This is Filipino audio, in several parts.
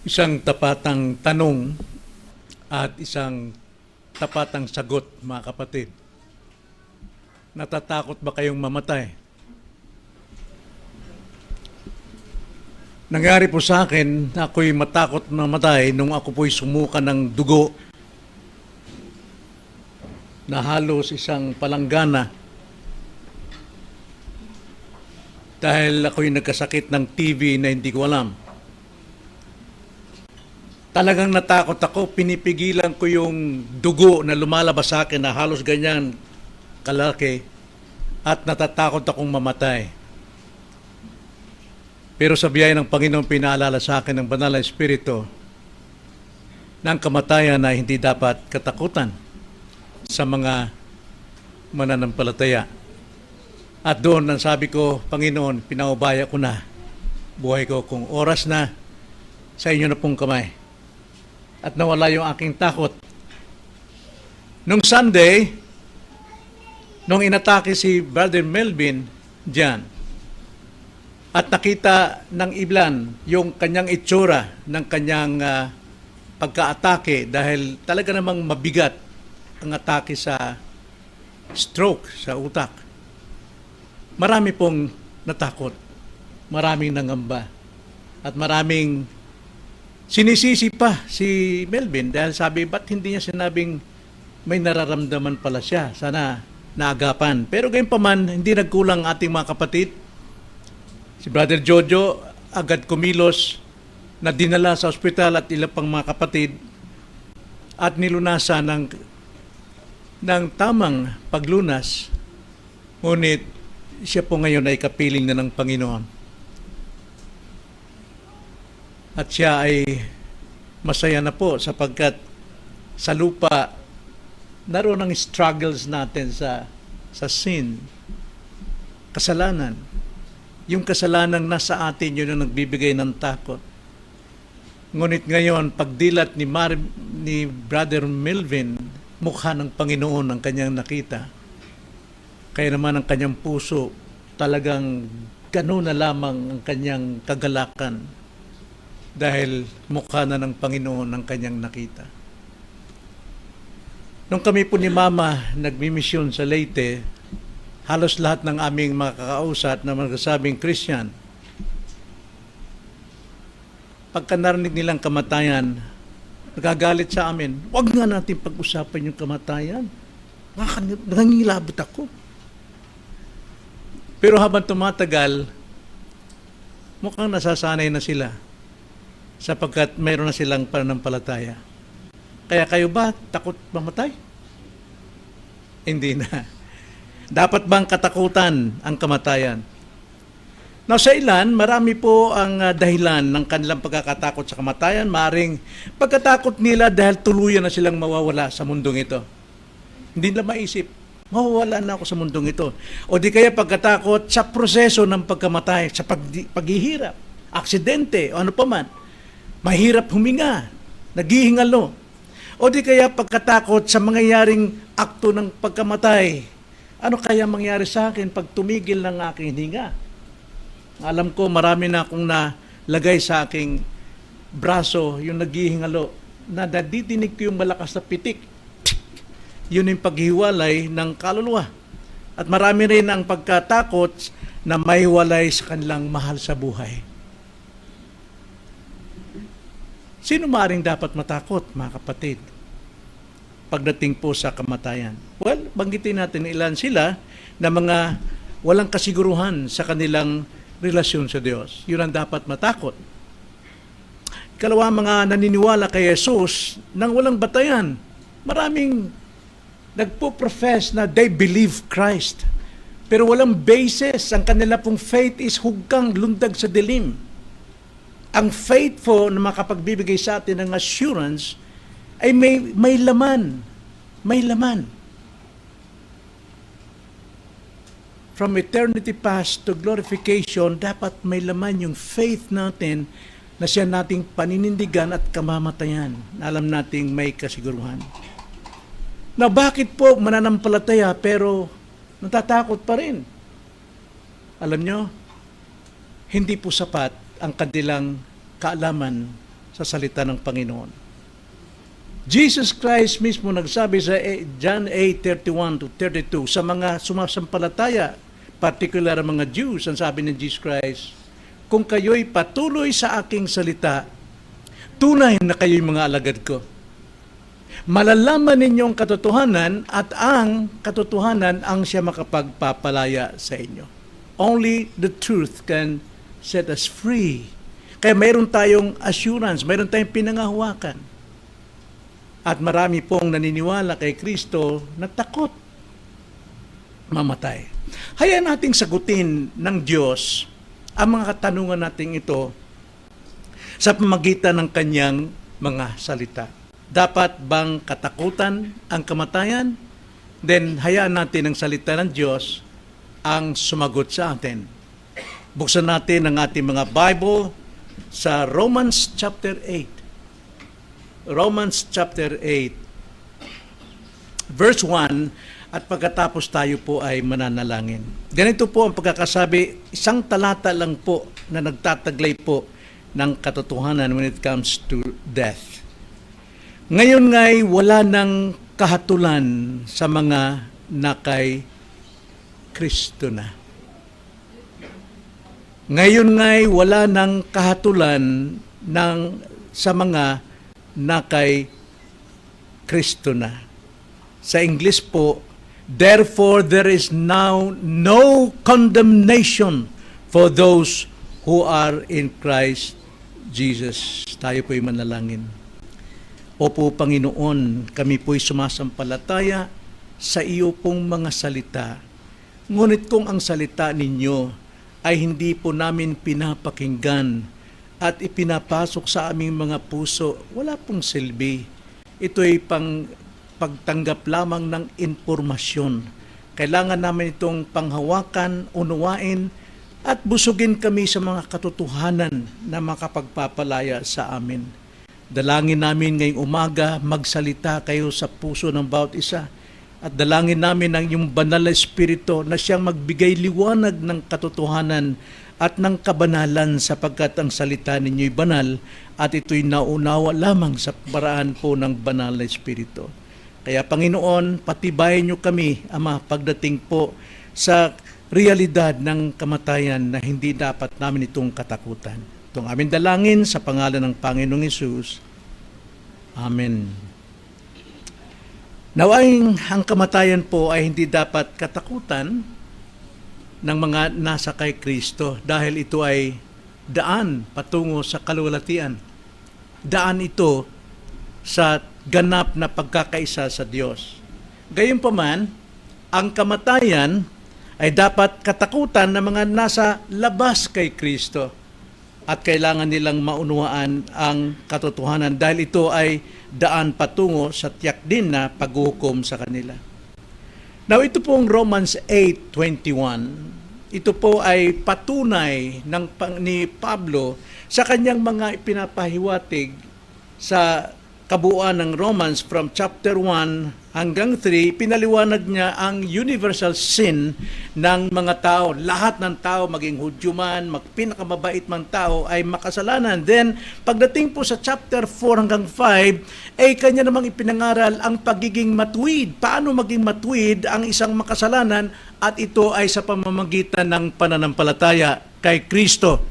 Isang tapatang tanong at isang tapatang sagot, mga kapatid. Natatakot ba kayong mamatay? Nangyari po sa akin na ako'y matakot na mamatay nung ako po'y sumuka ng dugo na halos isang palanggana dahil ako'y nagkasakit ng TB na hindi ko alam. Talagang natakot ako, pinipigilan ko yung dugo na lumalabas sa akin na halos ganyan kalaki at natatakot akong mamatay. Pero sa biyaya ng Panginoon, pinaalala sa akin ng Banal na Espiritu ng kamatayan na hindi dapat katakutan sa mga mananampalataya. At doon, ang sabi ko, Panginoon, pinaubaya ko na buhay ko kung oras na sa inyo na pong kamay. At nawala yung aking takot. Nung Sunday, nung inatake si Brother Melvin diyan, at nakita ng iblan yung kanyang itsura ng kanyang pagka-atake dahil talaga namang mabigat ang atake sa stroke, sa utak. Marami pong natakot, maraming nangamba, at maraming sinisisi pa si Melvin dahil sabi, ba't hindi niya sinabing may nararamdaman pala siya? Sana naagapan. Pero gayon pa man, hindi nagkulang ating mga kapatid. Si Brother Jojo agad kumilos na dinala sa ospital at ilang pang mga kapatid at nilunasan ng tamang paglunas. Ngunit siya po ngayon ay kapiling na ng Panginoon. At siya ay masaya na po sapagkat sa lupa naroon ang struggles natin sa sin, kasalanan. Yung kasalanang nasa atin, yun ang nagbibigay ng takot. Ngunit ngayon, pagdilat ni Brother Melvin, mukha ng Panginoon ang kanyang nakita. Kaya naman ang kanyang puso, talagang gano'n na lamang ang kanyang kagalakan. Dahil mukha na ng Panginoon ang kanyang nakita. Nung kami po ni Mama nagmimisyon sa Leyte, halos lahat ng aming mga kakausap na magsasabing Christian, pagka narinig nilang kamatayan, nagagalit sa amin, huwag nga natin pag-usapan yung kamatayan. Nangangilabot ako. Pero habang tumatagal, mukhang nasasanay na sila sapagkat mayroon na silang pananampalataya. Kaya kayo ba takot mamatay? Hindi na. Dapat bang katakutan ang kamatayan? Now, sa ilan, marami po ang dahilan ng kanilang pagkakatakot sa kamatayan. Maaring pagkatakot nila dahil tuluyan na silang mawawala sa mundong ito. Hindi nila maisip, mawawala na ako sa mundong ito. O di kaya pagkatakot sa proseso ng pagkamatay, sa paghihirap, aksidente, o ano pa man. Mahirap huminga, naghihingalo. O di kaya pagkatakot sa mangyayaring akto ng pagkamatay. Ano kaya mangyari sa akin pag tumigil ng aking hininga? Alam ko marami na akong nalagay sa aking braso, yung naghihingalo, na nadidinig ko yung malakas na pitik. Yun yung paghiwalay ng kaluluwa. At marami rin ang pagkatakot na mahiwalay sa kanilang mahal sa buhay. Sino maaaring dapat matakot, mga kapatid, pagdating po sa kamatayan? Well, banggitin natin ilan sila na mga walang kasiguruhan sa kanilang relasyon sa Diyos. Yun ang dapat matakot. Ikalawa, mga naniniwala kay Jesus nang walang batayan. Maraming nagpo-profess na they believe Christ. Pero walang basis. Ang kanila pong faith is hugkang lundag sa dilim. Ang faith po na makapagbibigay sa atin ng assurance ay may laman. May laman. From eternity past to glorification, dapat may laman yung faith natin na siya nating paninindigan at kamamatayan. Alam nating may kasiguruhan. Na bakit po mananampalataya pero natatakot pa rin? Alam nyo, hindi po sapat ang kanilang kaalaman sa salita ng Panginoon. Jesus Christ mismo nagsabi sa John 8:31 to 32 sa mga sumasampalataya, particular ang mga Jews, ang sabi ng Jesus Christ, kung kayo'y patuloy sa aking salita, tunay na kayo'y mga alagad ko. Malalaman ninyong katotohanan at ang katotohanan ang siya makapagpapalaya sa inyo. Only the truth can set us free. Kaya mayroon tayong assurance, mayroon tayong pinangahawakan. At marami pong naniniwala kay Kristo na takot mamatay. Hayaan nating sagutin ng Diyos ang mga katanungan nating ito sa pamagitan ng kanyang mga salita. Dapat bang katakutan ang kamatayan? Then hayaan natin ang salita ng Diyos ang sumagot sa atin. Buksan natin ang ating mga Bible sa Romans chapter 8. Romans chapter 8 verse 1, at pagkatapos tayo po ay mananalangin. Ganito po ang pagkakasabi, isang talata lang po na nagtataglay po ng katotohanan when it comes to death. Ngayon nga'y wala ng kahatulan sa mga nakay Kristo na. Ngayon nga'y wala ng kahatulan sa mga nakay Kristo na. Sa English po, therefore there is now no condemnation for those who are in Christ Jesus. Tayo po'y manalangin. Opo, Panginoon, kami po'y sumasampalataya sa iyo pong mga salita. Ngunit kung ang salita ninyo ay hindi po namin pinapakinggan at ipinapasok sa aming mga puso, wala pong silbi. Ito'y pagtanggap lamang ng impormasyon. Kailangan namin itong panghawakan, unawain, at busugin kami sa mga katotohanan na makapagpapalaya sa amin. Dalangin namin ngayong umaga, magsalita kayo sa puso ng bawat isa. At dalangin namin ang iyong banal na Espiritu na siyang magbigay liwanag ng katotohanan at ng kabanalan, sapagkat ang salita ninyo'y banal at ito'y naunawa lamang sa paraan po ng banal na Espiritu. Kaya Panginoon, patibayin niyo kami, Ama, pagdating po sa realidad ng kamatayan na hindi dapat namin itong katakutan. Itong aming dalangin sa pangalan ng Panginoong Hesus. Amen. Nawaing ang kamatayan po ay hindi dapat katakutan ng mga nasa kay Kristo dahil ito ay daan patungo sa kaluwalhatian. Daan ito sa ganap na pagkakaisa sa Diyos. Gayunpaman, ang kamatayan ay dapat katakutan ng mga nasa labas kay Kristo at kailangan nilang maunawaan ang katotohanan dahil ito ay daan patungo sa tiyak din na paghuhukom sa kanila. Now, ito pong Romans 8:21. Ito po ay patunay ni Pablo sa kanyang mga ipinapahiwatig sa kabuuan ng Romans from chapter 1 hanggang 3, pinaliwanag niya ang universal sin ng mga tao. Lahat ng tao, maging Hudyo man, pinakamabait man tao, ay makasalanan. Then, pagdating po sa chapter 4 hanggang 5, ay kanya namang ipinangaral ang pagiging matuwid. Paano maging matuwid ang isang makasalanan? At ito ay sa pamamagitan ng pananampalataya kay Kristo.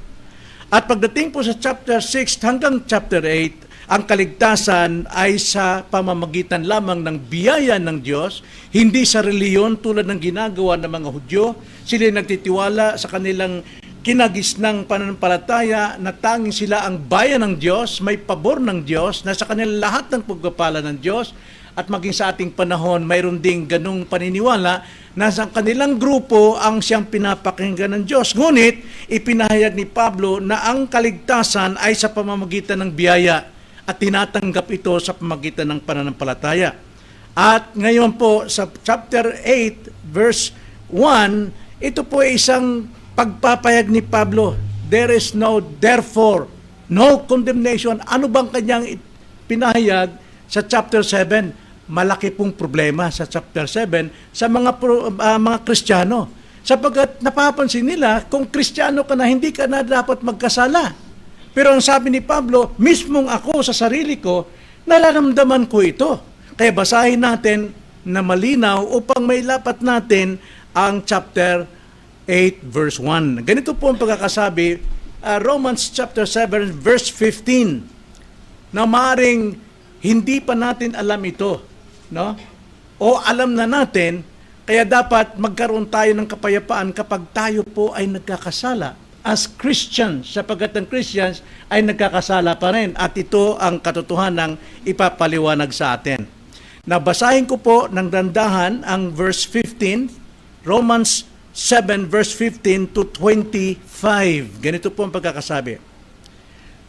At pagdating po sa chapter 6 hanggang chapter 8, ang kaligtasan ay sa pamamagitan lamang ng biyaya ng Diyos, hindi sa reliyon tulad ng ginagawa ng mga Hudyo. Sila nagtitiwala sa kanilang kinagisnang pananampalataya na tanging sila ang bayan ng Diyos, may pabor ng Diyos, na sa kanila lahat ng pagpapala ng Diyos. At maging sa ating panahon, mayroon ding ganung paniniwala na sa kanilang grupo ang siyang pinapakinggan ng Diyos. Ngunit, ipinahayag ni Pablo na ang kaligtasan ay sa pamamagitan ng biyaya at tinatanggap ito sa pamamagitan ng pananampalataya. At ngayon po sa chapter 8 verse 1, ito po ay isang pagpapayag ni Pablo. There is no therefore, no condemnation. Ano bang kanyang pinahayag sa chapter 7? Malaki pong problema sa chapter 7 sa mga Kristiyano. Sapagkat napapansin nila, kung Kristiyano ka na, hindi ka na dapat magkasala. Pero ang sabi ni Pablo, mismong ako sa sarili ko, nararamdaman ko ito. Kaya basahin natin na malinaw upang mailapat natin ang chapter 8 verse 1. Ganito po ang pagkakasabi, Romans chapter 7 verse 15, na maaring hindi pa natin alam ito, no? O alam na natin, kaya dapat magkaroon tayo ng kapayapaan kapag tayo po ay nagkakasala as Christians, sapagkat ang Christians ay nagkakasala pa rin, at ito ang katotohanan ng ipapaliwanag sa atin. Nabasahin ko po ng dandahan ang verse 15, Romans 7 verse 15 to 25. Ganito po ang pagkakasabi.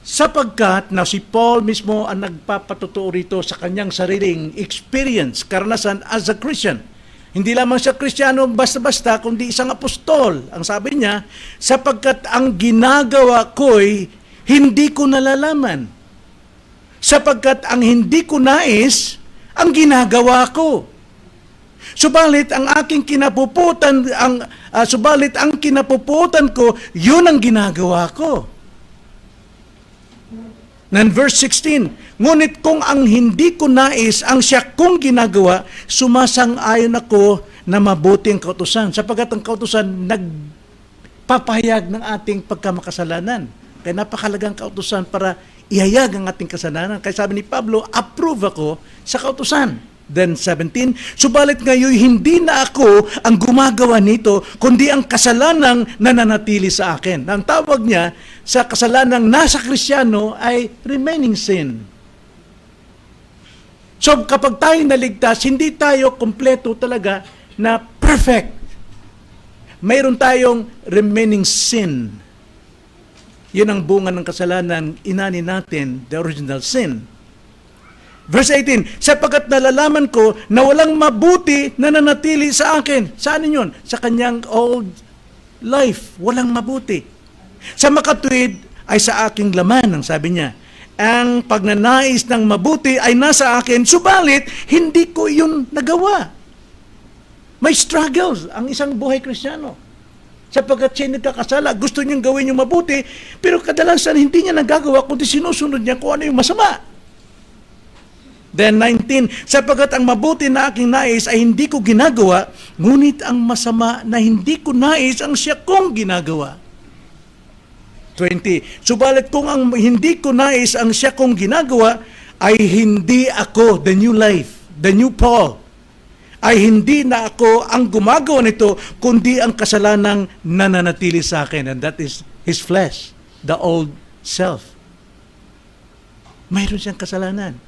Sapagkat na si Paul mismo ang nagpapatotoo rito sa kanyang sariling experience, karanasan as a Christian. Hindi lamang siya Kristiyano basta-basta, kundi isang apostol. Ang sabi niya, sapagkat ang ginagawa ko'y hindi ko nalalaman. Sapagkat ang hindi ko nais, ang ginagawa ko. Subalit ang aking kinapuputan, subalit ang kinapuputan ko, yun ang ginagawa ko. Nan verse 16, ngunit kung ang hindi ko nais ang siya kong ginagawa, sumasang-ayon ako na mabuti ang kautusan, sapagkat ang kautusan nagpapahayag ng ating pagkamakasalanan. Kaya napakalagang kautusan para ihayag ang ating kasalanan. Kaya sabi ni Pablo, approve ako sa kautusan. Then 17, subalit ngayon hindi na ako ang gumagawa nito, kundi ang kasalanang nananatili sa akin. Ang tawag niya sa kasalanang nasa Kristiyano ay remaining sin. So kapag tayo naligtas, hindi tayo kompleto talaga na perfect. Mayroon tayong remaining sin. Yun ang bunga ng kasalanan, inani natin, the original sin. Verse 18, sapagkat nalalaman ko na walang mabuti na nanatili sa akin. Saan yun? Sa kanyang old life. Walang mabuti. Sa makatuwid ay sa aking laman, ang sabi niya. Ang pagnanais ng mabuti ay nasa akin, subalit hindi ko yun nagawa. May struggles ang isang buhay Kristiyano. Sapagkat siya nagkakasala, gusto niyang gawin yung mabuti, pero kadalasan hindi niya nagagawa, kundi sinusunod niya kung ano yung masama. Then 19, sapagkat ang mabuti na aking nais ay hindi ko ginagawa, ngunit ang masama na hindi ko nais ang siya kong ginagawa. 20, subalit kung ang hindi ko nais ang siya kong ginagawa, ay hindi ako, the new life, the new Paul, ay hindi na ako ang gumagawa nito, kundi ang kasalanang nananatili sa akin. And that is his flesh, the old self. Mayroon siyang kasalanan.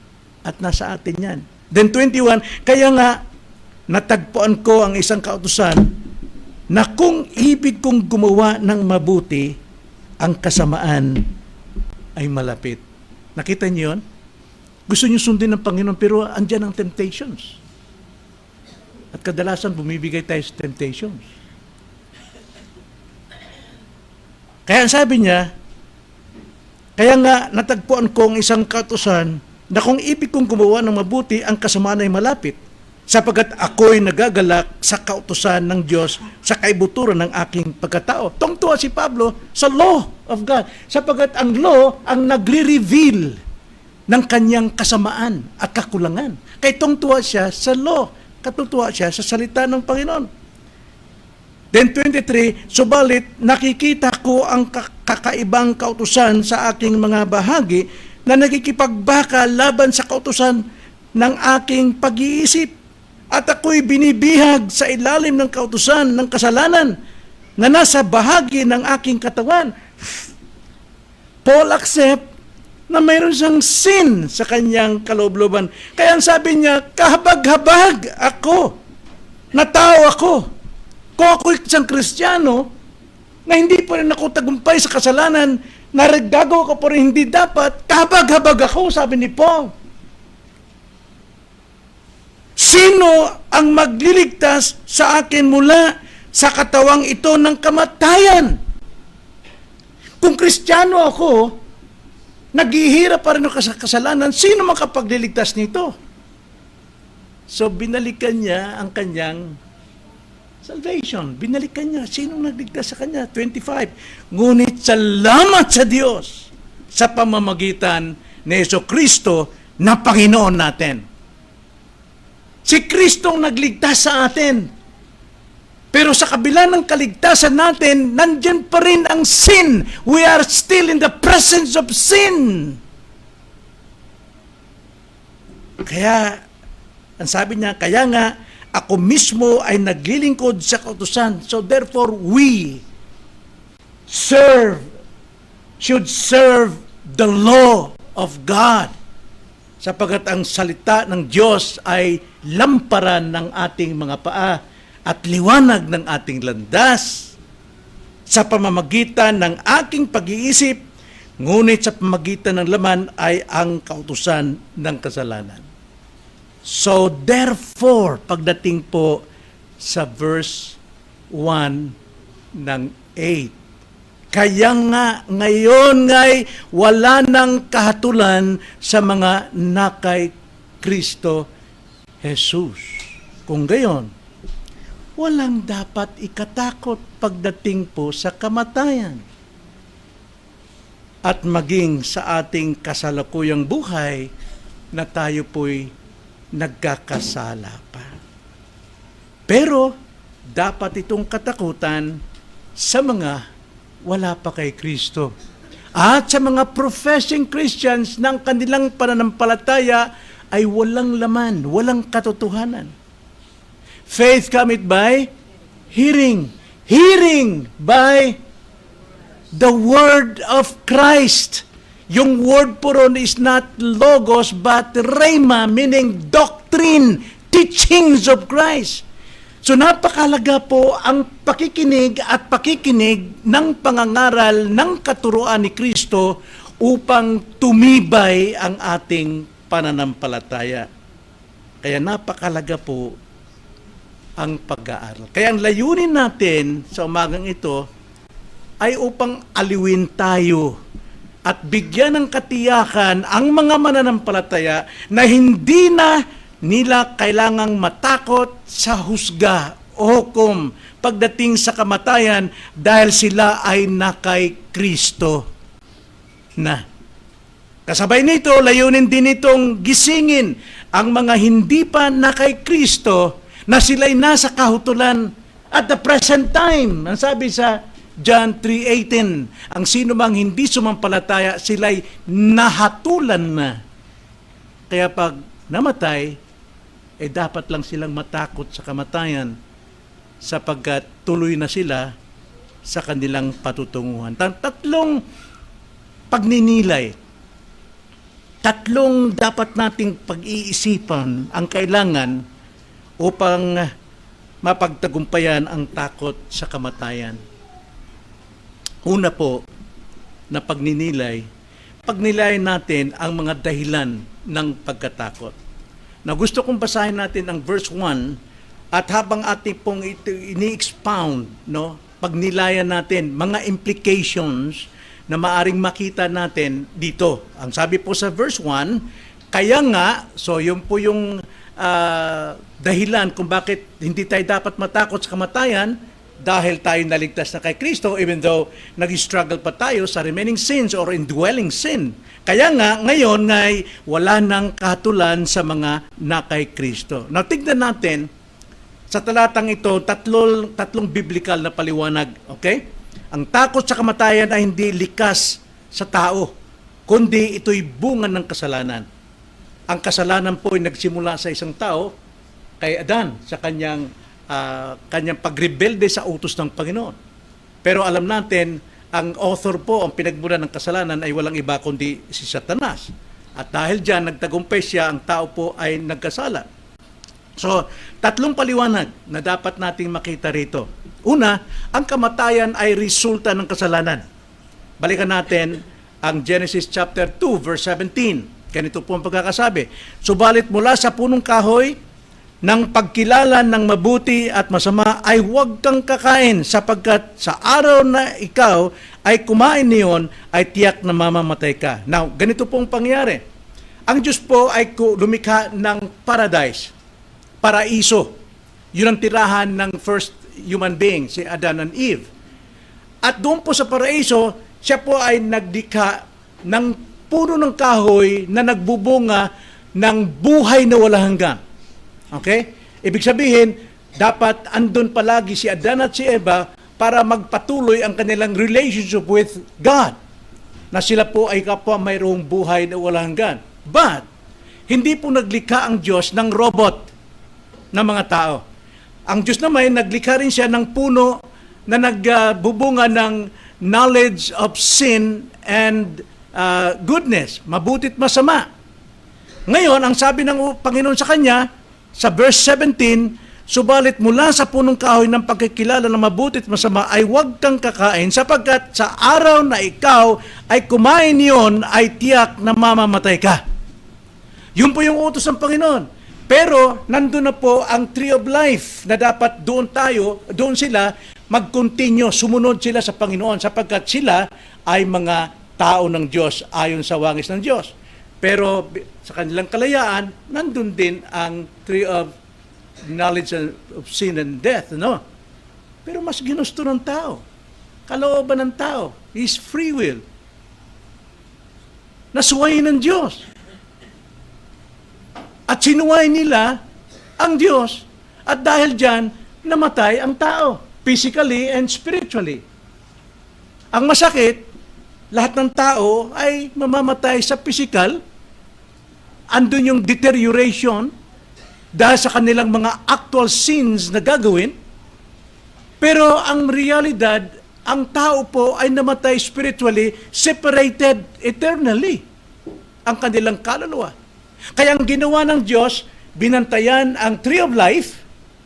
At nasa atin yan. Then 21, kaya nga, natagpuan ko ang isang kautusan na kung ibig kong gumawa ng mabuti, ang kasamaan ay malapit. Nakita niyo yun? Gusto niyo sundin ng Panginoon, pero andyan ang temptations. At kadalasan, bumibigay tayo sa temptations. Kaya sabi niya, kaya nga, natagpuan ko ang isang kautusan na kung ibig kong gumawa ng mabuti, ang kasamaan ay malapit, sapagkat ako'y nagagalak sa kautusan ng Diyos sa kaibuturan ng aking pagkatao. Tungtuwa si Pablo sa law of God, sapagkat ang law ang nagre-reveal ng kanyang kasamaan at kakulangan. Kaya tungtuwa siya sa law, katutuwa siya sa salita ng Panginoon. Then 23, subalit nakikita ko ang kakaibang kautusan sa aking mga bahagi na nakikipagbaka laban sa kautusan ng aking pag-iisip. At ako'y binibihag sa ilalim ng kautusan ng kasalanan na nasa bahagi ng aking katawan. Paul accept na mayroon siyang sin sa kanyang kaloob-looban. Kaya ang sabi niya, kahabag-habag ako, na tao ako. Kung ako'y isang Kristiyano, na hindi pa rin ako tagumpay sa kasalanan, naragagawa ko pa rin hindi dapat, kahabag-habag ako, sabi ni Paul. Sino ang magliligtas sa akin mula sa katawang ito ng kamatayan? Kung Kristiyano ako, naghihirap pa rin ako sa kasalanan, sino makapagliligtas nito? So, binalikan niya ang kanyang salvation. Binalikan niya. Sinong nagligtas sa kanya? 25. Ngunit salamat sa Diyos sa pamamagitan ni Jesucristo na Panginoon natin. Si Kristo ang nagligtas sa atin. Pero sa kabila ng kaligtasan natin, nandyan pa rin ang sin. We are still in the presence of sin. Kaya, ang sabi niya, kaya nga, ako mismo ay naglilingkod sa kautusan. So therefore, we should serve the law of God. Sapagat ang salita ng Diyos ay lamparan ng ating mga paa at liwanag ng ating landas sa pamamagitan ng aking pag-iisip, ngunit sa pamamagitan ng laman ay ang kautusan ng kasalanan. So therefore, pagdating po sa verse 1 ng 8, kaya nga ngayon ngay wala nang kahatulan sa mga nakay Kristo Jesus. Kung gayon, walang dapat ikatakot pagdating po sa kamatayan. At maging sa ating kasalukuyang buhay na tayo po'y nagkakasala pa. Pero dapat itong katakutan sa mga wala pa kay Kristo. At sa mga professing Christians ng kanilang pananampalataya ay walang laman, walang katotohanan. Faith cometh by hearing. Hearing by the word of Christ. Yung word po ron is not logos but rhema, meaning doctrine, teachings of Christ. So napakalaga po ang pakikinig at pakikinig ng pangangaral ng katuruan ni Kristo upang tumibay ang ating pananampalataya. Kaya napakalaga po ang pag-aaral. Kaya ang layunin natin sa umagang ito ay upang aliwin tayo at bigyan ng katiyakan ang mga mananampalataya na hindi na nila kailangang matakot sa husga o hukom pagdating sa kamatayan dahil sila ay nakay Kristo na. Kasabay nito, layunin din itong gisingin ang mga hindi pa nakay Kristo na sila'y nasa kahutulan at the present time. Ang sabi sa John 3:18, ang sino mang hindi sumampalataya, sila'y nahatulan na. Kaya pag namatay, dapat lang silang matakot sa kamatayan sapagkat tuloy na sila sa kanilang patutunguhan. Tatlong pagninilay, tatlong dapat nating pag-iisipan ang kailangan upang mapagtagumpayan ang takot sa kamatayan. Una po na pagninilay natin ang mga dahilan ng pagkatakot. Na gusto kong basahin natin ang verse 1 at habang ating pong ini-expound, no, pagnilayan natin mga implications na maaring makita natin dito. Ang sabi po sa verse 1, kaya nga, so yun po yung dahilan kung bakit hindi tayo dapat matakot sa kamatayan dahil tayo naligtas na kay Kristo even though nag-struggle pa tayo sa remaining sins or indwelling sin. Kaya nga, ngayon ngay wala nang kahatulan sa mga nakay Kristo. Now, tignan natin sa talatang ito, tatlong biblical na paliwanag. Okay? Ang takot sa kamatayan ay hindi likas sa tao, kundi ito'y bunga ng kasalanan. Ang kasalanan po ay nagsimula sa isang tao, kay Adan, sa kanyang pagrebelde sa utos ng Panginoon. Pero alam natin, ang author po, ang pinagmula ng kasalanan ay walang iba kundi si Satanas. At dahil dyan, nagtagumpay siya, ang tao po ay nagkasala. So, tatlong paliwanag na dapat nating makita rito. Una, ang kamatayan ay resulta ng kasalanan. Balikan natin ang Genesis chapter 2, verse 17. Ganito po ang pagkakasabi. Subalit mula sa punong kahoy, ng pagkilala ng mabuti at masama ay huwag kang kakain sapagkat sa araw na ikaw ay kumain niyon ay tiyak na mamamatay ka. Now, ganito pong pangyari. Ang Diyos po ay lumikha ng paradise, paraiso. Yun ang tirahan ng first human being, si Adan and Eve. At doon po sa paraiso, siya po ay nagdikha ng puno ng kahoy na nagbubunga ng buhay na walang hanggan. Okay? Ibig sabihin, dapat andun palagi si Adan at si Eva para magpatuloy ang kanilang relationship with God. Na sila po ay kapwa mayroong buhay na walang hanggan. But, hindi po naglikha ang Diyos ng robot na mga tao. Ang Diyos naman, naglikha rin siya ng puno na nagbubunga ng knowledge of sin and goodness, mabutit masama. Ngayon, ang sabi ng Panginoon sa kanya, sa verse 17, subalit mula sa punong kahoy ng pagkikilala ng mabutit masama ay huwag kang kakain sapagkat sa araw na ikaw ay kumain yon ay tiyak na mamamatay ka. Yun po yung utos ng Panginoon. Pero nandun na po ang tree of life na dapat doon sila mag-continue, sumunod sila sa Panginoon sapagkat sila ay mga tao ng Diyos ayon sa wangis ng Diyos. Pero sa kanilang kalayaan, nandun din ang tree of knowledge of sin and death, no? Pero mas ginusto ng tao. Kalooban ng tao. His free will. Nasuwayin ng Diyos. At sinuway nila ang Diyos. At dahil dyan, namatay ang tao. Physically and spiritually. Ang masakit, lahat ng tao ay mamamatay sa physical. Andun yung deterioration dahil sa kanilang mga actual sins na gagawin. Pero ang realidad, ang tao po ay namatay spiritually, separated eternally ang kanilang kaluluwa. Kaya ang ginawa ng Diyos, binantayan ang tree of life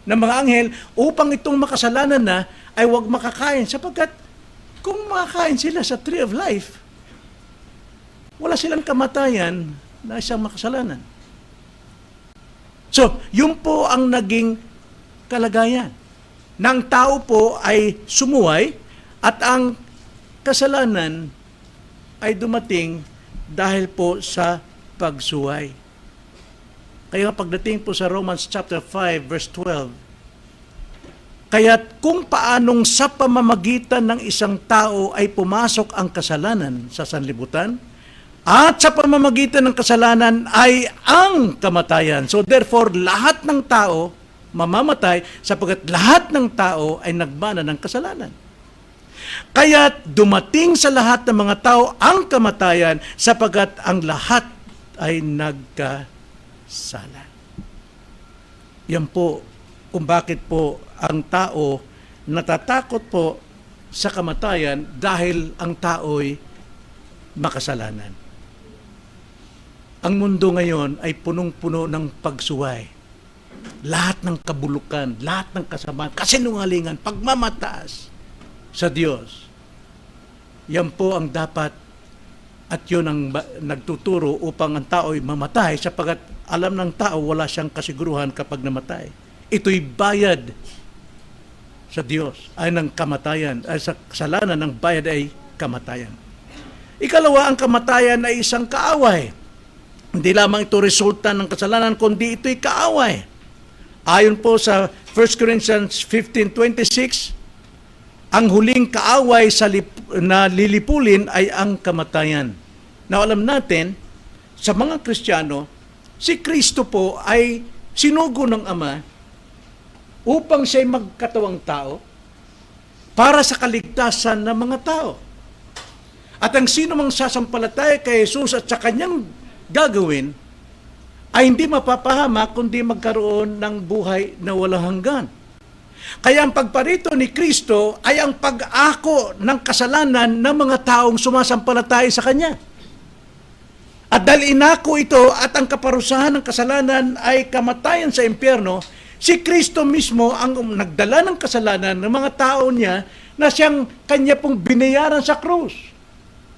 ng mga anghel upang itong makasalanan na ay huwag makakain. Sapagkat kung makakain sila sa tree of life, wala silang kamatayan na isang makasalanan. So, yun po ang naging kalagayan. Nang tao po ay sumuway at ang kasalanan ay dumating dahil po sa pagsuway. Kaya pagdating po sa Romans chapter 5 verse 12, kaya't kung paanong sa pamamagitan ng isang tao ay pumasok ang kasalanan sa sanlibutan, at sa pamamagitan ng kasalanan ay ang kamatayan. So therefore, lahat ng tao mamamatay sapagkat lahat ng tao ay nagmana ng kasalanan. Kaya't dumating sa lahat ng mga tao ang kamatayan sapagkat ang lahat ay nagkasala. Yan po kung bakit po ang tao natatakot po sa kamatayan dahil ang tao'y makasalanan. Ang mundo ngayon ay punong-puno ng pagsuway. Lahat ng kabulukan, lahat ng kasamaan, kasinungalingan, pagmamataas sa Diyos. Yan po ang dapat at yun ang nagtuturo upang ang tao ay mamatay sapagkat alam ng tao wala siyang kasiguruhan kapag namatay. Ito'y bayad sa Diyos ay ng kamatayan, ay sa kasalanan ng bayad ay kamatayan. Ikalawa, ang kamatayan ay isang kaaway. Hindi lamang ito resulta ng kasalanan, kundi ito'y kaaway. Ayon po sa 1 Corinthians 15:26, ang huling kaaway na lilipulin ay ang kamatayan. Now, alam natin, sa mga Kristiyano, si Kristo po ay sinugo ng Ama upang siya'y magkatawang tao para sa kaligtasan ng mga tao. At ang sino mang sasampalataya kay Jesus at sa kanyang gagawin ay hindi mapapahama kundi magkaroon ng buhay na walang hanggan. Kaya ang pagparito ni Kristo ay ang pag-ako ng kasalanan ng mga taong sumasampalataya sa Kanya. At dahil inako ito at ang kaparusahan ng kasalanan ay kamatayan sa impyerno, si Kristo mismo ang nagdala ng kasalanan ng mga tao niya na siyang Kanya pong binayaran sa krus.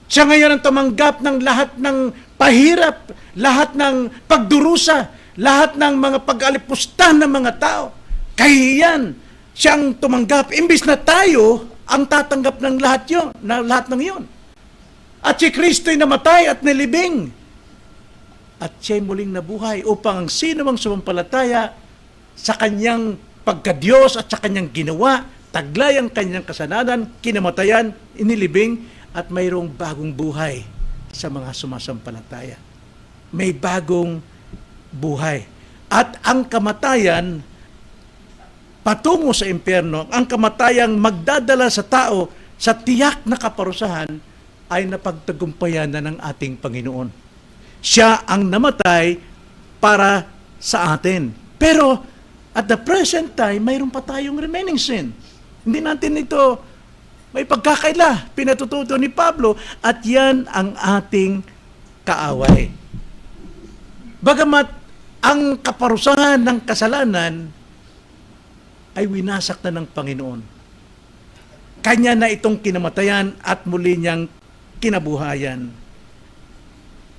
Siya ngayon ang tumanggap ng lahat ng pahirap, lahat ng pagdurusa, lahat ng mga pag-alipustan ng mga tao. Kahiyan, siyang tumanggap. Imbis na tayo ang tatanggap ng lahat ng yun. At si Kristo'y namatay at nilibing. At siya'y muling nabuhay upang ang sino mang sumampalataya sa kanyang pagka-Diyos at sa kanyang ginawa, taglay ang kanyang kasalanan, kinamatayan, inilibing, at mayroong bagong buhay sa mga sumasampalataya. May bagong buhay. At ang kamatayan patungo sa impyerno, ang kamatayang magdadala sa tao sa tiyak na kaparusahan ay napagtagumpayan na ng ating Panginoon. Siya ang namatay para sa atin. Pero at the present time, mayroon pa tayong remaining sin. Hindi natin ito may pagkakaila. Pinatututo ni Pablo at yan ang ating kaaway. Bagamat ang kaparusahan ng kasalanan ay winasak na ng Panginoon. Kanya na itong kinamatayan at muli niyang kinabuhayan.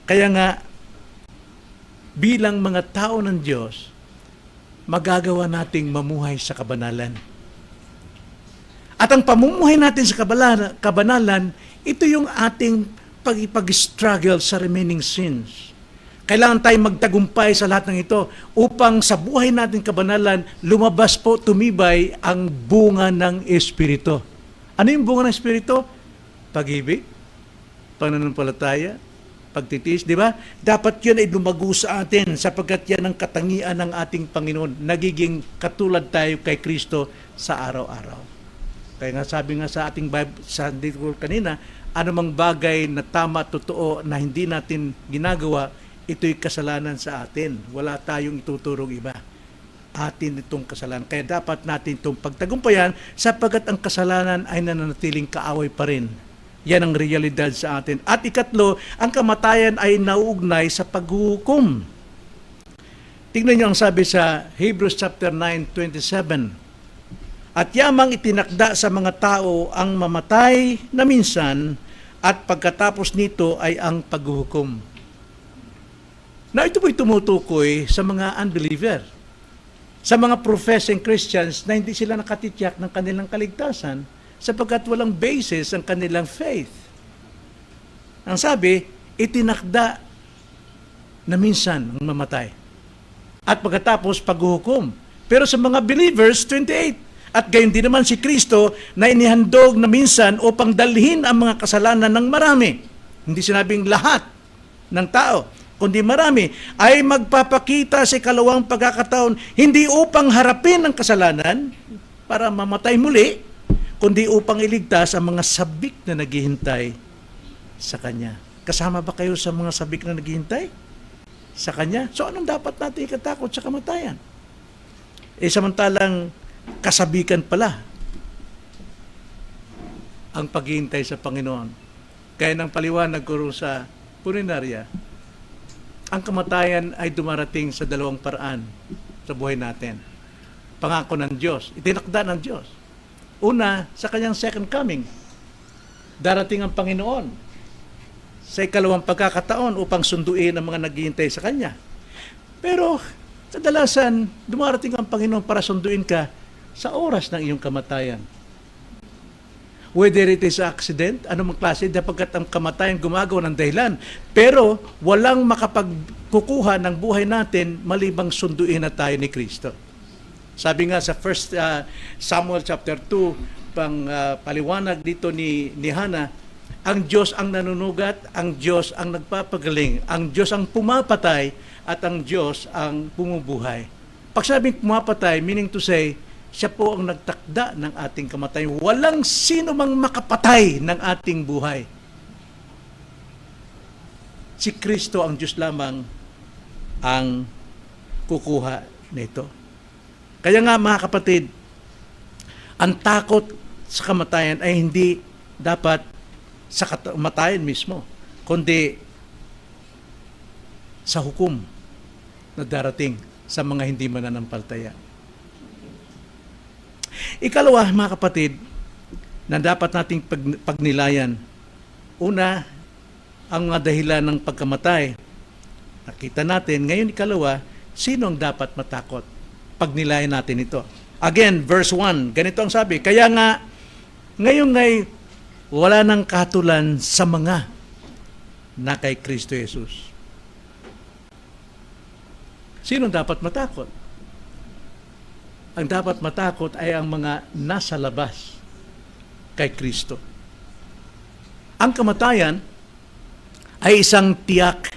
Kaya nga, bilang mga tao ng Diyos, magagawa nating mamuhay sa kabanalan. At ang pamumuhay natin sa kabanalan, ito yung ating pag-struggle sa remaining sins. Kailangan tayong magtagumpay sa lahat ng ito upang sa buhay natin kabanalan, lumabas po, tumibay ang bunga ng Espiritu. Ano yung bunga ng Espiritu? Pag-ibig, pananampalataya, pagtitiis, di ba? Dapat yun ay lumago sa atin sapagkat yan ang katangian ng ating Panginoon. Nagiging katulad tayo kay Kristo sa araw-araw. Kaya nga sabi nga sa ating Bible, sa dito kanina, anumang bagay na tama, totoo, na hindi natin ginagawa, ito'y kasalanan sa atin. Wala tayong ituturong iba. Atin itong kasalanan. Kaya dapat natin itong pagtagumpayan sapagkat ang kasalanan ay nananatiling kaaway pa rin. Yan ang realidad sa atin. At ikatlo, ang kamatayan ay nauugnay sa paghuhukom. Tingnan niyo ang sabi sa Hebrews chapter 9:27. At yamang itinakda sa mga tao ang mamatay na minsan at pagkatapos nito ay ang paghuhukom. Na ito po'y tumutukoy sa mga unbeliever, sa mga professing Christians na hindi sila nakatitiyak ng kanilang kaligtasan sapagkat walang basis ang kanilang faith. Ang sabi, itinakda na minsan ang mamatay. At pagkatapos paghuhukom. Pero sa mga believers, 28. At gayon din naman si Kristo na inihandog na minsan upang dalhin ang mga kasalanan ng marami. Hindi sinabing lahat ng tao, kundi marami, ay magpapakita sa ikalawang pagkakataon, hindi upang harapin ang kasalanan para mamatay muli, kundi upang iligtas ang mga sabik na naghihintay sa Kanya. Kasama ba kayo sa mga sabik na naghihintay sa Kanya? So anong dapat natin ikatakot sa kamatayan? Samantalang kasabikan pala ang paghihintay sa Panginoon. Kaya nang paliwanag ko sa punerarya, ang kamatayan ay dumarating sa dalawang paraan sa buhay natin. Pangako ng Diyos, itinakda ng Diyos. Una, sa Kanyang second coming. Darating ang Panginoon sa ikalawang pagkakataon upang sunduin ang mga naghihintay sa Kanya. Pero, kadalasan, dumarating ang Panginoon para sunduin ka sa oras ng iyong kamatayan. Whether it is accident, anumang klase, sapagkat ang kamatayan gumagawa ng dahilan. Pero, walang makapagkukuha ng buhay natin malibang sunduin na tayo ni Kristo. Sabi nga sa 1 Samuel chapter 2, paliwanag dito ni Hannah, ang Diyos ang nanunugat, ang Diyos ang nagpapagaling, ang Diyos ang pumapatay, at ang Diyos ang bumubuhay. Pag sabing pumapatay, meaning to say, siya po ang nagtakda ng ating kamatayan. Walang sino mang makapatay ng ating buhay. Si Kristo ang Diyos lamang ang kukuha nito. Kaya nga mga kapatid, ang takot sa kamatayan ay hindi dapat sa kamatayan mismo, kundi sa hukom na darating sa mga hindi mananampalataya. Ikalawa, mga kapatid, na dapat nating pagnilayan. Una, ang mga dahilan ng pagkamatay. Nakita natin, ngayon ikalawa, sino ang dapat matakot? Pagnilayan natin ito. Again, verse 1, ganito ang sabi, kaya nga, ngayon ngay wala nang katulan sa mga na kay Kristo Jesus. Sino dapat matakot? Ang dapat matakot ay ang mga nasa labas kay Kristo. Ang kamatayan ay isang tiyak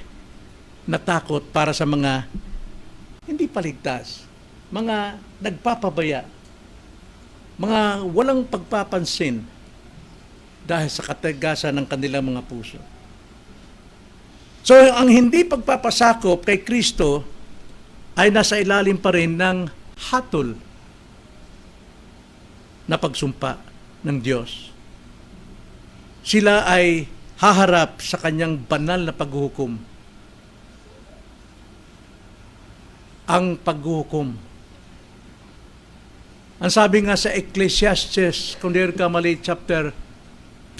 na takot para sa mga hindi paligtas, mga nagpapabaya, mga walang pagpapansin dahil sa katigasan ng kanilang mga puso. So, ang hindi pagpapasakop kay Kristo ay nasa ilalim pa rin ng hatol na pagsumpa ng Diyos. Sila ay haharap sa kanyang banal na paghuhukom. Ang paghuhukom. Ang sabi nga sa Ecclesiastes, kung di ka mali, chapter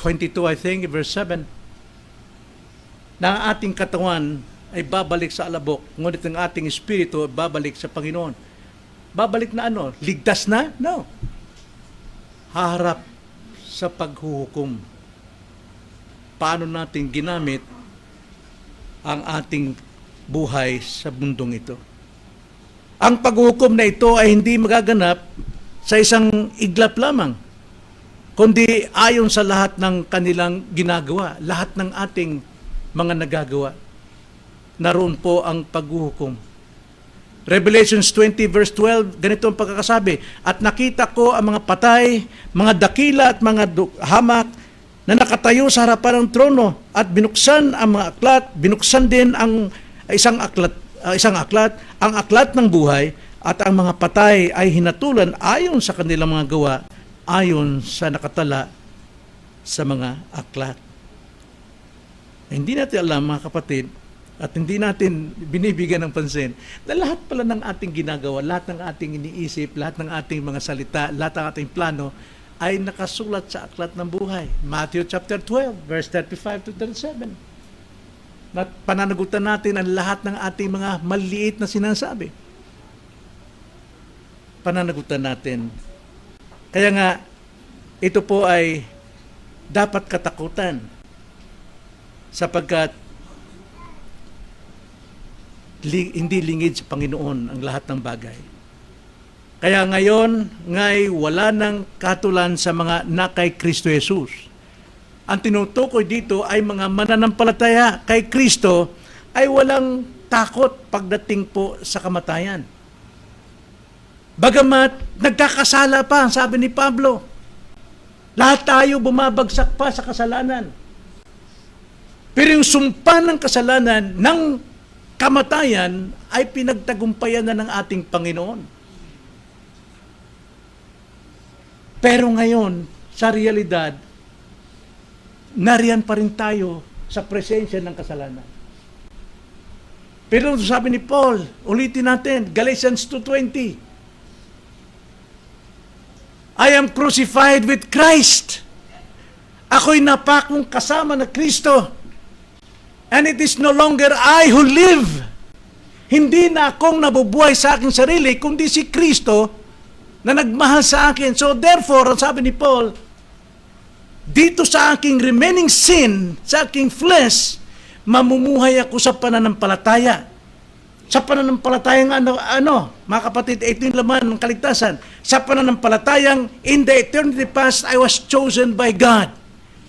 22, I think, verse 7, na ang ating katawan ay babalik sa alabok, ngunit ang ating espiritu ay babalik sa Panginoon. Babalik na ano? Ligtas na? No. Haharap sa paghuhukom. Paano natin ginamit ang ating buhay sa mundong ito. Ang paghuhukom na ito ay hindi magaganap sa isang iglap lamang, kundi ayon sa lahat ng kanilang ginagawa, lahat ng ating mga nagagawa. Naroon po ang paghuhukom. Revelations 20 verse 12, ganito ang pagkakasabi, at nakita ko ang mga patay, mga dakila at mga hamak na nakatayo sa harapan ng trono at binuksan ang mga aklat, binuksan din ang isang aklat, ang aklat ng buhay, at ang mga patay ay hinatulan ayon sa kanilang mga gawa, ayon sa nakatala sa mga aklat. Hindi natin alam, mga kapatid, at hindi natin binibigyan ng pansin na lahat pala ng ating ginagawa, lahat ng ating iniisip, lahat ng ating mga salita, lahat ng ating plano ay nakasulat sa aklat ng buhay. Matthew chapter 12, verse 35 to 37. Pananagutan natin ang lahat ng ating mga maliit na sinasabi. Pananagutan natin. Kaya nga, ito po ay dapat katakutan sapagkat hindi lingid sa Panginoon ang lahat ng bagay. Kaya ngayon, ngay wala nang katulan sa mga nakay Kristo Jesus. Ang tinutukoy dito ay mga mananampalataya kay Kristo ay walang takot pagdating po sa kamatayan. Bagamat nagkakasala pa, sabi ni Pablo, lahat tayo bumabagsak pa sa kasalanan. Pero yung sumpa ng kasalanan ng kamatayan ay pinagtagumpayan na ng ating Panginoon. Pero ngayon, sa realidad, nariyan pa rin tayo sa presensya ng kasalanan. Pero sabi ni Paul, ulitin natin, Galatians 2:20, I am crucified with Christ. Ako'y napakong kasama na Kristo. And it is no longer I who live. Hindi na akong nabubuhay sa aking sarili, kundi si Kristo na nagmahal sa akin. So therefore, ang sabi ni Paul, dito sa aking remaining sin, sa aking flesh, mamumuhay ako sa pananampalataya. Sa pananampalatayang mga kapatid, ito yung laman ng kaligtasan. Sa pananampalatayang in the eternity past, I was chosen by God,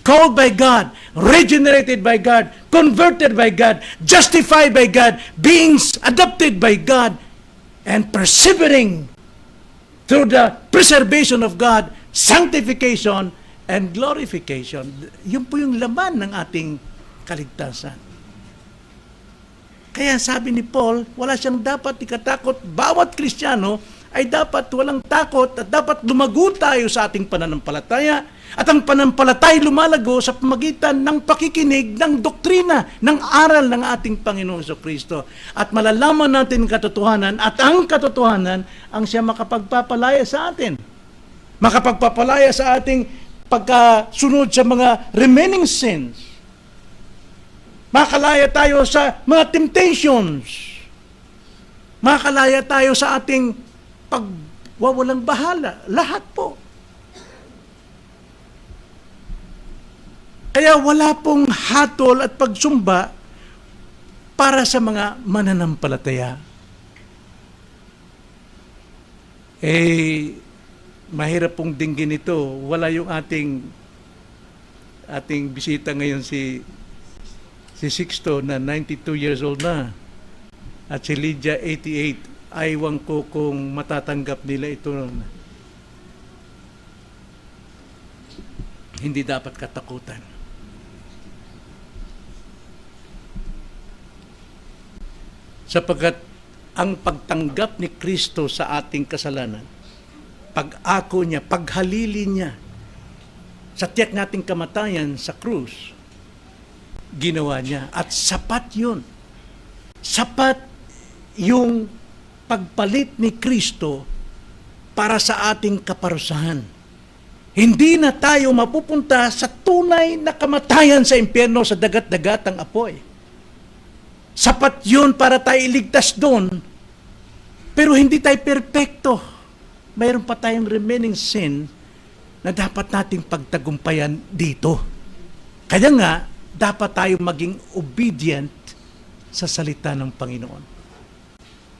called by God, regenerated by God, converted by God, justified by God, being adopted by God, and persevering through the preservation of God, sanctification, and glorification. Yun po yung laman ng ating kaligtasan. Kaya sabi ni Paul, wala siyang dapat ikatakot. Bawat Kristiyano ay dapat walang takot at dapat lumago tayo sa ating pananampalataya. At ang pananampalataya lumalago sa pamagitan ng pakikinig ng doktrina, ng aral ng ating Panginoong Jesucristo. At malalaman natin ang katotohanan at ang katotohanan ang siya makapagpapalaya sa atin. Makapagpapalaya sa ating pagkasunod sa mga remaining sins. Makalaya tayo sa mga temptations. Makalaya tayo sa ating pagwawalang bahala. Lahat po. Kaya wala pong hatol at pagsumba para sa mga mananampalataya. Mahirap pong dinggin ito. Wala yung ating bisita ngayon si Si Sixto na 92 years old na at si Lydia 88. Aywan ko kung matatanggap nila ito. Hindi dapat katakutan. Sapagkat ang pagtanggap ni Kristo sa ating kasalanan, pag-ako niya, paghalili niya, sa tiyak nating kamatayan sa krus, ginawa niya. At sapat yun. Sapat yung pagpalit ni Kristo para sa ating kaparusahan. Hindi na tayo mapupunta sa tunay na kamatayan sa impyerno sa dagat-dagatang apoy. Sapat yun para tayo iligtas doon. Pero hindi tayo perpekto. Mayroon pa tayong remaining sin na dapat nating pagtagumpayan dito. Kaya nga, dapat tayo maging obedient sa salita ng Panginoon.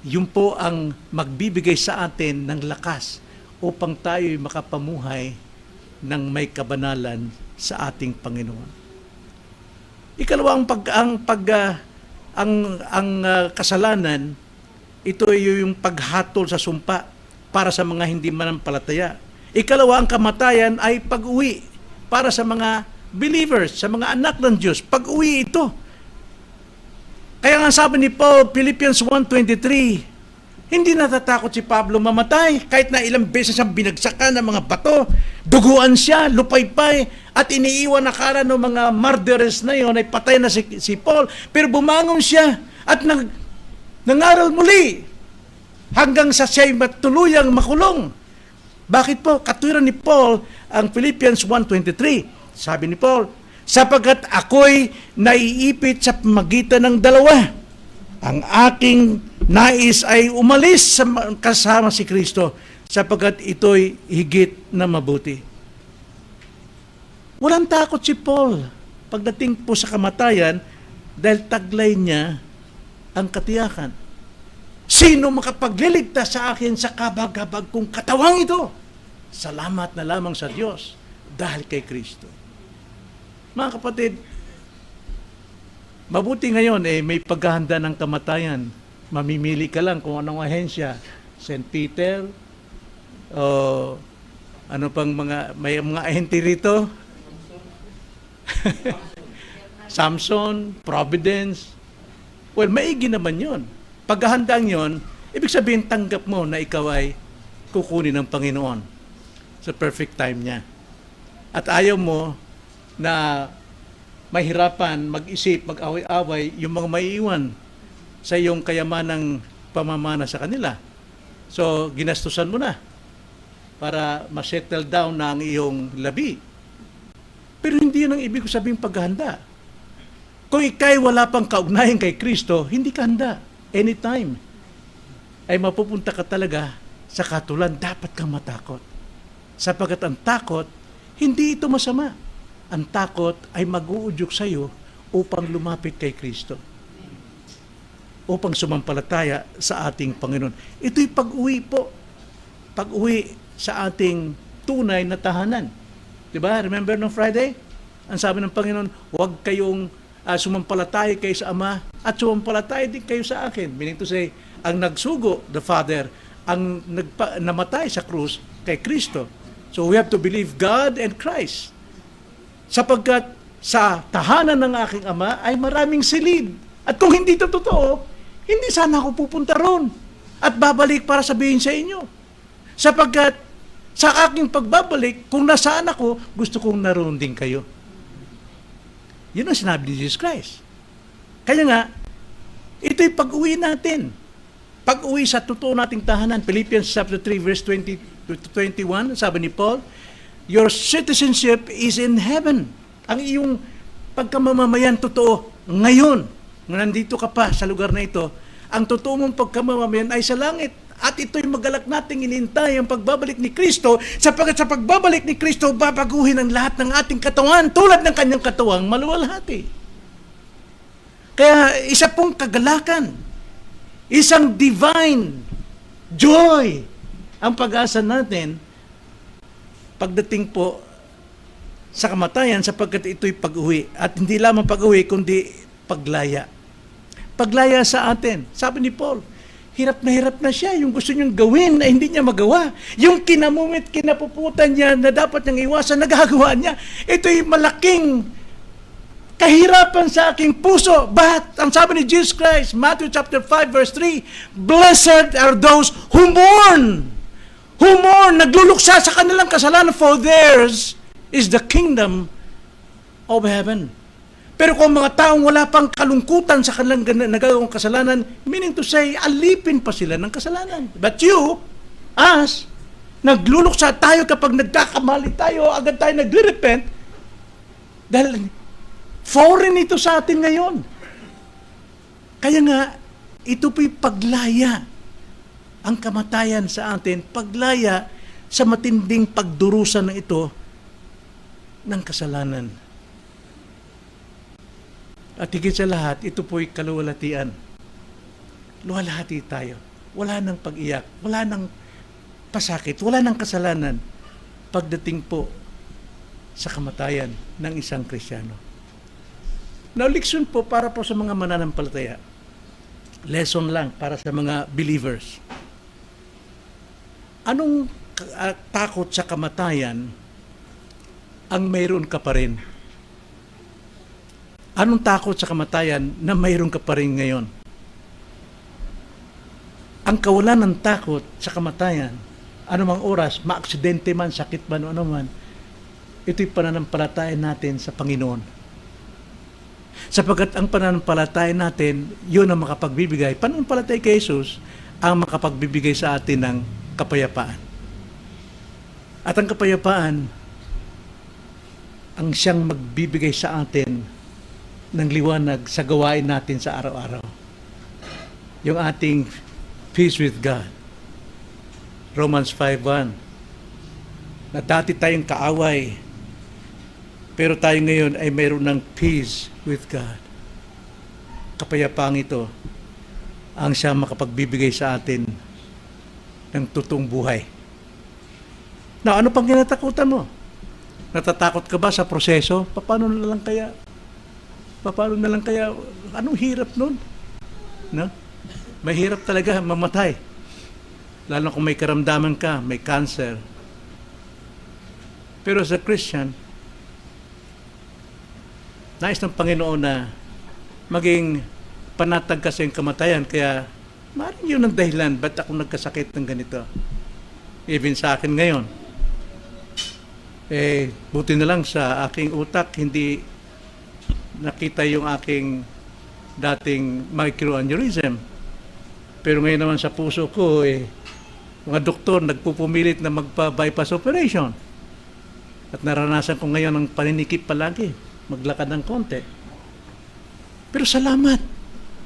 Yun po ang magbibigay sa atin ng lakas upang tayo makapamuhay ng may kabanalan sa ating Panginoon. Ikalawa, ang kasalanan, ito ay yung paghatol sa sumpa para sa mga hindi manampalataya. Ikalawa, ang kamatayan ay pag-uwi para sa mga believers, sa mga anak ng Diyos. Pag-uwi ito. Kaya nga sabi ni Paul, Philippians 1:23, hindi natatakot si Pablo mamatay kahit na ilang beses siyang binagsakan ng mga bato, duguan siya, lupaypay, at iniiwan na kara ng mga murderers na yon ay patay na si Paul. Pero bumangon siya at nangaral muli hanggang sa siya'y matuluyang makulong. Bakit po? Katwiran ni Paul ang Philippians 1:23. Sabi ni Paul, sapagkat ako'y naiipit sa pamagitan ng dalawa. Ang aking nais ay umalis kasama si Kristo sapagkat ito'y higit na mabuti. Walang takot si Paul pagdating po sa kamatayan dahil taglay niya ang katiyakan. Sino makapagliligtas sa akin sa kabag-habag kong katawang ito? Salamat na lamang sa Diyos dahil kay Kristo. Mga kapatid, mabuti ngayon may paghahanda ng kamatayan. Mamimili ka lang kung anong ahensya. St. Peter, o ano pang may mga ahente rito? Samson, Providence. Well, maigi naman yun. Paghahandang yon, ibig sabihin tanggap mo na ikaw ay kukunin ng Panginoon sa perfect time niya. At ayaw mo na mahirapan, mag-isip, mag-away-away yung mga maiiwan sa iyong kayamanang pamamana sa kanila. So, ginastusan mo na para ma-settle down na ang iyong labi. Pero hindi yun ang ibig sabihin paghahanda. Kung ikay wala pang kaugnayan kay Kristo, hindi ka handa. Anytime ay mapupunta ka talaga sa katulan, dapat kang matakot. Sapagkat ang takot, hindi ito masama. Ang takot ay mag-uudyok sa iyo upang lumapit kay Kristo. Upang sumampalataya sa ating Panginoon. Ito'y pag-uwi po. Pag-uwi sa ating tunay na tahanan. Diba? Remember no Friday? Ang sabi ng Panginoon, huwag kayong sumampalataya kayo sa Ama at sumampalataya din kayo sa akin. Meaning to say, ang nagsugo, the Father, ang namatay sa krus kay Kristo. So we have to believe God and Christ. Sapagkat sa tahanan ng aking Ama ay maraming silid. At kung hindi ito totoo, hindi sana ako pupunta ron at babalik para sabihin sa inyo. Sapagkat sa aking pagbabalik, kung nasaan ako, gusto kong naroon din kayo. Yun ang sinabi ni Jesus Christ. Kaya nga, ito'y pag-uwi natin. Pag-uwi sa totoo nating tahanan. Philippians chapter 3 verse 20 to 21, sabi ni Paul, your citizenship is in heaven. Ang iyong pagkamamamayan totoo ngayon, nandito ka pa sa lugar na ito, ang totoo mong pagkamamamayan ay sa langit. At ito'y magalak nating inintay ang pagbabalik ni Kristo, sapagkat sa pagbabalik ni Kristo, babaguhin ang lahat ng ating katawan tulad ng kanyang katawang maluwalhati. Kaya isa pong kagalakan, isang divine joy ang pag-asa natin pagdating po sa kamatayan, sapagkat ito'y pag-uwi. At hindi lamang pag-uwi, kundi paglaya. Paglaya sa atin. Sabi ni Paul, hirap na siya. Yung gusto niyang gawin na hindi niya magawa. Yung kinamumit, kinapuputan niya na dapat niyang iwasan, nagagawa niya. Ito'y malaking kahirapan sa aking puso. But, ang sabi ni Jesus Christ, Matthew chapter 5 verse 3, blessed are those who mourn. Who mourn, nagluluksa sa kanilang kasalanan, for theirs is the kingdom of heaven. Pero kung mga taong wala pang kalungkutan sa kanilang nagagawang kasalanan, meaning to say, alipin pa sila ng kasalanan. But you, us, nagluluksa tayo kapag nagkakamali tayo, agad tayo nagre-repent, dahil foreign ito sa atin ngayon. Kaya nga, ito po'y paglaya. Ang kamatayan sa atin, paglaya sa matinding pagdurusa ng ito ng kasalanan. At higit sa lahat, ito po'y kaluwalhatian. Luwalhati tayo. Wala nang pag-iyak, wala nang pasakit, wala nang kasalanan pagdating po sa kamatayan ng isang Kristiyano. Now, leksyon po para po sa mga mananampalataya. Lesson lang para sa mga believers. Anong takot sa kamatayan ang mayroon ka pa rin? Anong takot sa kamatayan na mayroon ka pa rin ngayon? Ang kawalan ng takot sa kamatayan, anumang oras, maaksidente man, sakit man o anuman, ito'y pananampalataya natin sa Panginoon. Sapagkat ang pananampalataya natin, yun ang makapagbibigay. Pananampalataya kay Jesus ang makapagbibigay sa atin ng kapayapaan. At ang kapayapaan, ang siyang magbibigay sa atin ng liwanag sa gawain natin sa araw-araw. Yung ating peace with God. Romans 5:1. Na dati tayong kaaway, pero tayo ngayon ay mayroon ng peace with God. Kapayapaang ito ang siya makapagbibigay sa atin ng totoong buhay. Now, ano pang kinatakutan mo? Natatakot ka ba sa proseso? Paano na lang kaya? Anong hirap nun? No? Mahirap talaga mamatay. Lalo kung may karamdaman ka, may cancer. Pero as a Christian, nais ng Panginoon na maging panatag ka sa iyong kamatayan. Kaya, maaaring yun ang dahilan ba't ako nagkasakit ng ganito. Even sa akin ngayon. Buti na lang sa aking utak, hindi nakita yung aking dating microaneurysm. Pero ngayon naman sa puso ko, mga doktor nagpupumilit na magpa-bypass operation. At naranasan ko ngayon ang paninikip palagi. Maglakad ng konti. Pero salamat.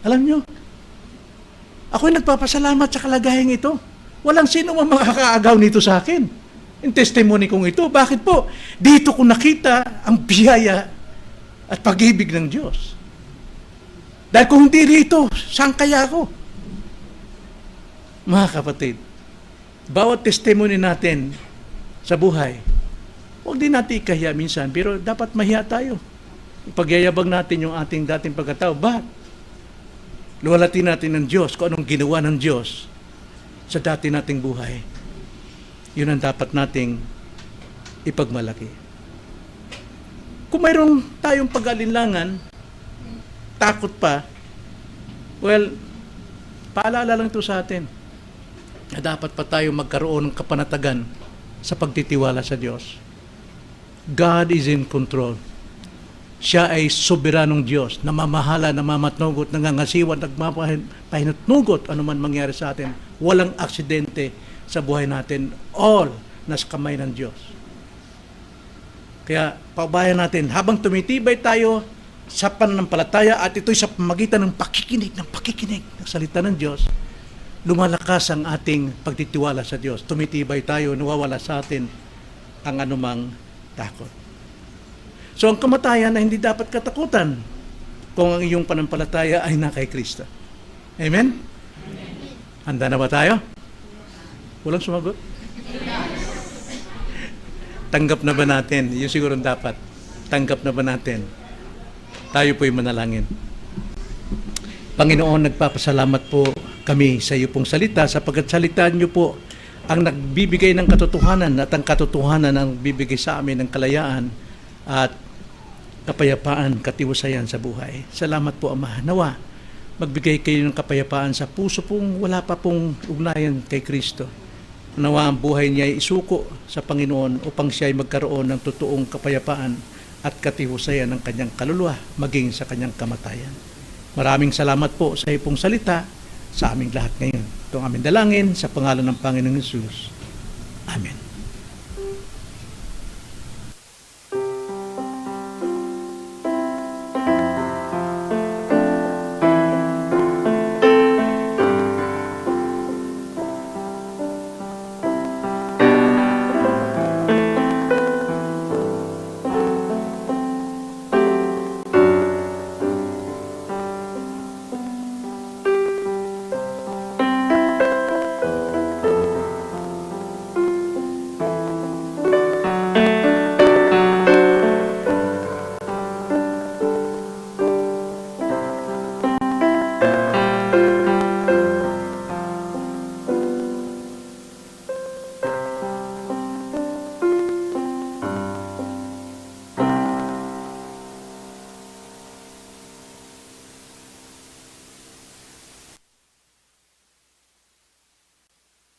Alam nyo, ako'y nagpapasalamat sa kalagayang ito. Walang sino mang makakaagaw nito sa akin. Yung testimony kong ito, bakit po? Dito ko nakita ang biyaya at pag-ibig ng Diyos. Dahil kung hindi rito, saan kaya ako? Mga kapatid, bawat testimony natin sa buhay, huwag din natin ikahiya minsan, pero dapat mahiya tayo. Ipagyayabang natin yung ating dating pagkatao. But, luwalhati natin ng Diyos kung anong ginawa ng Diyos sa dati nating buhay. Yun ang dapat nating ipagmalaki. Kung mayroon tayong pag-alinlangan, takot pa, well, paalala lang ito sa atin na dapat pa tayo magkaroon ng kapanatagan sa pagtitiwala sa Diyos. God is in control. Siya ay soberanong Diyos, namamahala, namamatnugot, nangangasiwan, nagpahinutnugot, ano man mangyari sa atin. Walang aksidente sa buhay natin. All nasa kamay ng Diyos. Kaya, pabayan natin, habang tumitibay tayo sa pananampalataya at ito'y sa pamagitan ng pakikinig ng salita ng Diyos, lumalakas ang ating pagtitiwala sa Diyos. Tumitibay tayo, nawawala sa atin ang anumang takot. So, ang kamatayan ay hindi dapat katakutan kung ang iyong panampalataya ay na kay Kristo. Amen? Handa na ba tayo? Walang sumagot? Tanggap na ba natin? Yun siguro dapat. Tanggap na ba natin? Tayo po'y manalangin. Panginoon, nagpapasalamat po kami sa iyo pong salita sapagkat salita niyo po ang nagbibigay ng katotohanan at ang katotohanan ang bibigay sa amin ng kalayaan at kapayapaan, katiwasayan sa buhay. Salamat po, Ama. Nawa, magbigay kayo ng kapayapaan sa puso pong wala pa pong ugnayan kay Kristo. Nawa ang buhay niya ay isuko sa Panginoon upang siya ay magkaroon ng totoong kapayapaan at katiwasayan ng kanyang kaluluwa maging sa kanyang kamatayan. Maraming salamat po sa iyong salita sa aming lahat ngayon. Ito ang aming dalangin sa pangalan ng Panginoong Hesus. Amen.